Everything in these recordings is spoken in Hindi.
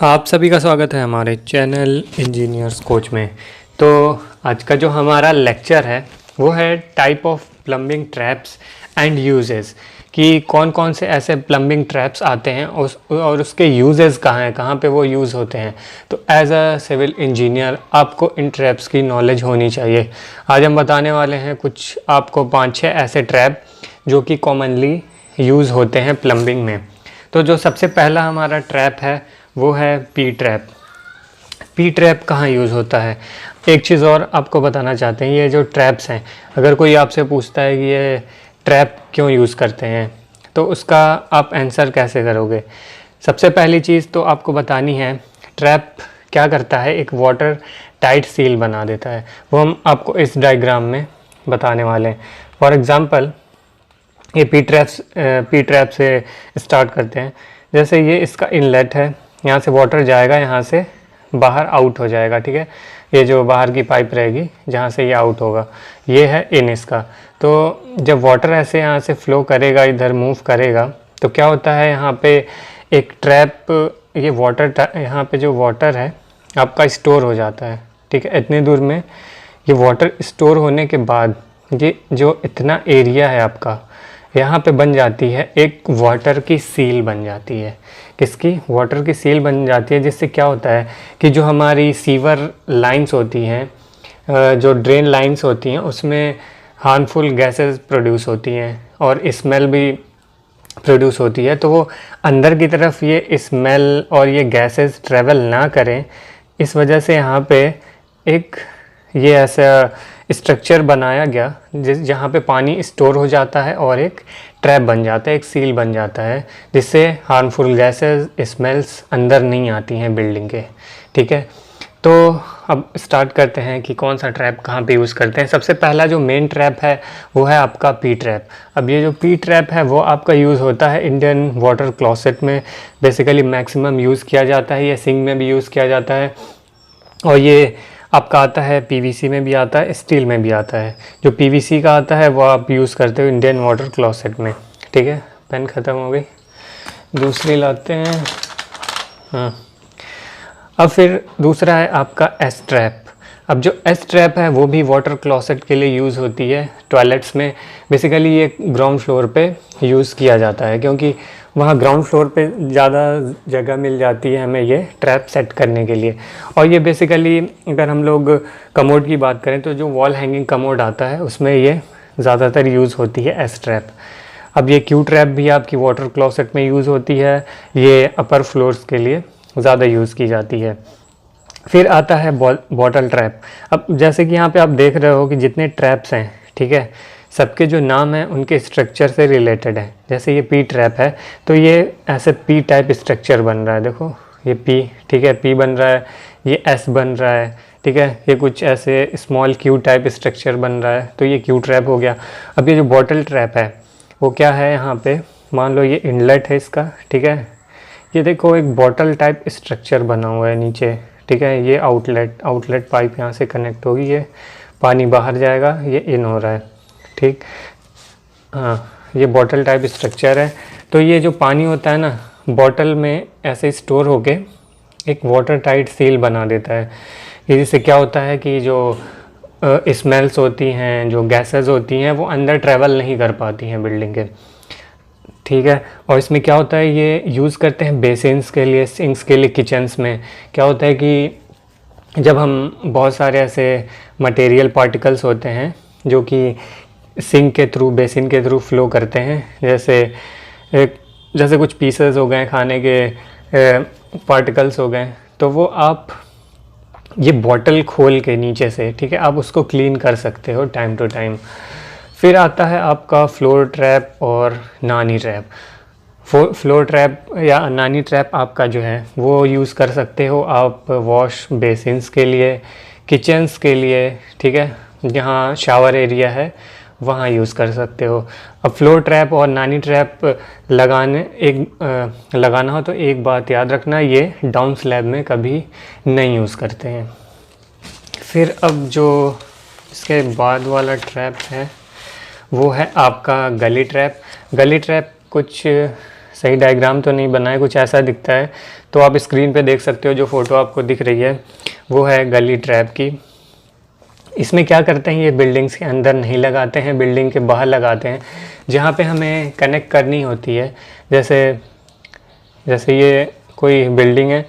आप सभी का स्वागत है हमारे चैनल इंजीनियर्स कोच में। तो आज का जो हमारा लेक्चर है वो है type of plumbing traps and uses, कि कौन कौन से ऐसे प्लम्बिंग ट्रैप्स आते हैं और उसके यूजेस कहाँ हैं, कहाँ पे वो यूज़ होते हैं। तो एज अ सिविल इंजीनियर आपको इन ट्रैप्स की नॉलेज होनी चाहिए। आज हम बताने वाले हैं कुछ आपको 5-6 ऐसे ट्रैप जो कि कॉमनली यूज़ होते हैं प्लम्बिंग में। तो जो सबसे पहला हमारा ट्रैप है वो है पी ट्रैप। पी ट्रैप कहाँ यूज़ होता है, एक चीज़ और आपको बताना चाहते हैं। ये जो ट्रैप्स हैं, अगर कोई आपसे पूछता है कि ये ट्रैप क्यों यूज़ करते हैं, तो उसका आप आंसर कैसे करोगे। सबसे पहली चीज़ तो आपको बतानी है, ट्रैप क्या करता है, एक वाटर टाइट सील बना देता है। वो हम आपको इस डायग्राम में बताने वाले हैं। फॉर एग्ज़ाम्पल ये पी ट्रैप से स्टार्ट करते हैं। जैसे ये इसका इनलेट है, यहाँ से वाटर जाएगा, यहाँ से बाहर आउट हो जाएगा, ठीक है। ये जो बाहर की पाइप रहेगी जहाँ से ये आउट होगा, ये है इन इसका। तो जब वाटर ऐसे यहाँ से फ्लो करेगा, इधर मूव करेगा, तो क्या होता है, यहाँ पे एक ट्रैप, ये वाटर, यहाँ पे जो वाटर है आपका स्टोर हो जाता है, ठीक है। इतने दूर में ये वाटर स्टोर होने के बाद ये जो इतना एरिया है आपका, यहाँ पे बन जाती है एक वाटर की सील बन जाती है। किसकी? वाटर की सील बन जाती है, जिससे क्या होता है कि जो हमारी सीवर लाइंस होती हैं, जो ड्रेन लाइंस होती हैं, उसमें हार्मफुल गैसेस प्रोड्यूस होती हैं और स्मेल भी प्रोड्यूस होती है। तो वो अंदर की तरफ ये स्मेल और ये गैसेस ट्रेवल ना करें, इस वजह से यहाँ पे एक ये ऐसा स्ट्रक्चर बनाया गया जहाँ पे पानी स्टोर हो जाता है और एक ट्रैप बन जाता है, एक सील बन जाता है, जिससे हार्मफुल गैसेस, स्मेल्स अंदर नहीं आती हैं बिल्डिंग के, ठीक है। तो अब स्टार्ट करते हैं कि कौन सा ट्रैप कहाँ पे यूज़ करते हैं। सबसे पहला जो मेन ट्रैप है वो है आपका पी ट्रैप। अब ये जो पी ट्रैप है वो आपका यूज़ होता है इंडियन वाटर क्लॉसेट में, बेसिकली मैक्सिमम यूज़ किया जाता है। ये सिंक में भी यूज़ किया जाता है और ये आपका आता है पीवीसी में भी आता है, स्टील में भी आता है। जो पीवीसी का आता है वो आप यूज़ करते हो इंडियन वाटर क्लॉसेट में, ठीक है। पेन ख़त्म हो गई, दूसरी लाते हैं। हाँ, अब फिर दूसरा है आपका एस ट्रैप। अब जो एस ट्रैप है वो भी वाटर क्लॉसेट के लिए यूज़ होती है टॉयलेट्स में। बेसिकली ये ग्राउंड फ्लोर पे यूज़ किया जाता है, क्योंकि वहाँ ग्राउंड फ्लोर पे ज़्यादा जगह मिल जाती है हमें ये ट्रैप सेट करने के लिए। और ये बेसिकली अगर हम लोग कमोड की बात करें तो जो वॉल हैंगिंग कमोड आता है उसमें ये ज़्यादातर यूज़ होती है एस ट्रैप। अब ये क्यू ट्रैप भी आपकी वाटर क्लॉसेट में यूज़ होती है, ये अपर फ्लोर्स के लिए ज़्यादा यूज़ की जाती है। फिर आता है बॉटल ट्रैप। अब जैसे कि यहाँ पे आप देख रहे हो कि जितने ट्रैप्स हैं, ठीक है, सबके जो नाम हैं उनके स्ट्रक्चर से रिलेटेड है। जैसे ये पी ट्रैप है तो ये ऐसे पी टाइप स्ट्रक्चर बन रहा है, देखो ये पी, ठीक है, पी बन रहा है, ये एस बन रहा है, ठीक है, ये कुछ ऐसे स्मॉल क्यू टाइप स्ट्रक्चर बन रहा है, तो ये क्यू ट्रैप हो गया। अब ये जो बॉटल ट्रैप है वो क्या है, यहाँ पे मान लो ये इनलेट है इसका, ठीक है, ये देखो एक बॉटल टाइप स्ट्रक्चर बना हुआ है नीचे, ठीक है। ये आउटलेट पाइप यहाँ से कनेक्ट होगी, ये पानी बाहर जाएगा, ये इन हो रहा है, ठीक। हाँ, ये बॉटल टाइप स्ट्रक्चर है। तो ये जो पानी होता है ना, बॉटल में ऐसे स्टोर होके एक वाटर टाइट सील बना देता है। इससे क्या होता है कि जो स्मेल्स होती हैं, जो गैसेस होती हैं, वो अंदर ट्रैवल नहीं कर पाती हैं बिल्डिंग के, ठीक है। और इसमें क्या होता है, ये यूज़ करते हैं बेसिन्स के लिए, सिंक्स के लिए, किचन्स में। क्या होता है कि जब हम बहुत सारे ऐसे मटेरियल पार्टिकल्स होते हैं जो कि सिंक के थ्रू, बेसिन के थ्रू फ्लो करते हैं, जैसे कुछ पीसेस हो गए, खाने के पार्टिकल्स हो गए, तो वो आप ये बॉटल खोल के नीचे से, ठीक है, आप उसको क्लीन कर सकते हो टाइम टू टाइम। फिर आता है आपका फ्लोर ट्रैप और नानी ट्रैप। फ्लोर ट्रैप या नानी ट्रैप आपका जो है वो यूज़ कर सकते हो आप वॉश बेसिन्स के लिए, किचन्स के लिए, ठीक है, जहाँ शावर एरिया है वहाँ यूज़ कर सकते हो। अब फ्लोर ट्रैप और नानी ट्रैप लगाना हो तो एक बात याद रखना, ये डाउन स्लैब में कभी नहीं यूज़ करते हैं। फिर अब जो इसके बाद वाला ट्रैप है वो है आपका गली ट्रैप। गली ट्रैप कुछ सही डायग्राम तो नहीं बना है, कुछ ऐसा दिखता है। तो आप स्क्रीन पे देख सकते हो, जो फ़ोटो आपको दिख रही है वो है गली ट्रैप की। इसमें क्या करते हैं, ये बिल्डिंग्स के अंदर नहीं लगाते हैं, बिल्डिंग के बाहर लगाते हैं, जहाँ पे हमें कनेक्ट करनी होती है। जैसे ये कोई बिल्डिंग है,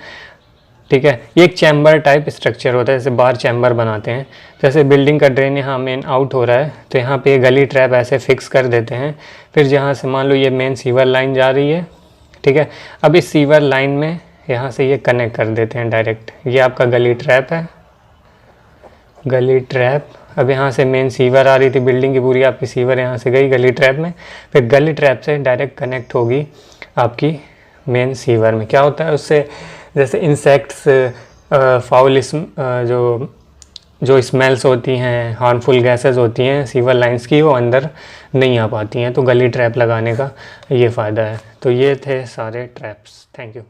ठीक है, ये एक चैम्बर टाइप स्ट्रक्चर होता है, जैसे बाहर चैम्बर बनाते हैं। जैसे बिल्डिंग का ड्रेन यहाँ मेन आउट हो रहा है, तो यहाँ पे ये गली ट्रैप ऐसे फिक्स कर देते हैं। फिर जहाँ से मान लो ये मेन सीवर लाइन जा रही है, ठीक है, अब इस सीवर लाइन में यहाँ से ये कनेक्ट कर देते हैं डायरेक्ट। ये आपका गली ट्रैप है, गली ट्रैप। अब यहाँ से मेन सीवर आ रही थी बिल्डिंग की पूरी, आपकी सीवर यहाँ से गई गली ट्रैप में, फिर गली ट्रैप से डायरेक्ट कनेक्ट होगी आपकी मेन सीवर में। क्या होता है उससे, जैसे इंसेक्ट्स, फाउल जो स्मेल्स होती हैं, हार्मफुल गैसेस होती हैं सीवर लाइंस की, वो अंदर नहीं आ पाती हैं। तो गली ट्रैप लगाने का ये फ़ायदा है। तो ये थे सारे ट्रैप्स। Thank you.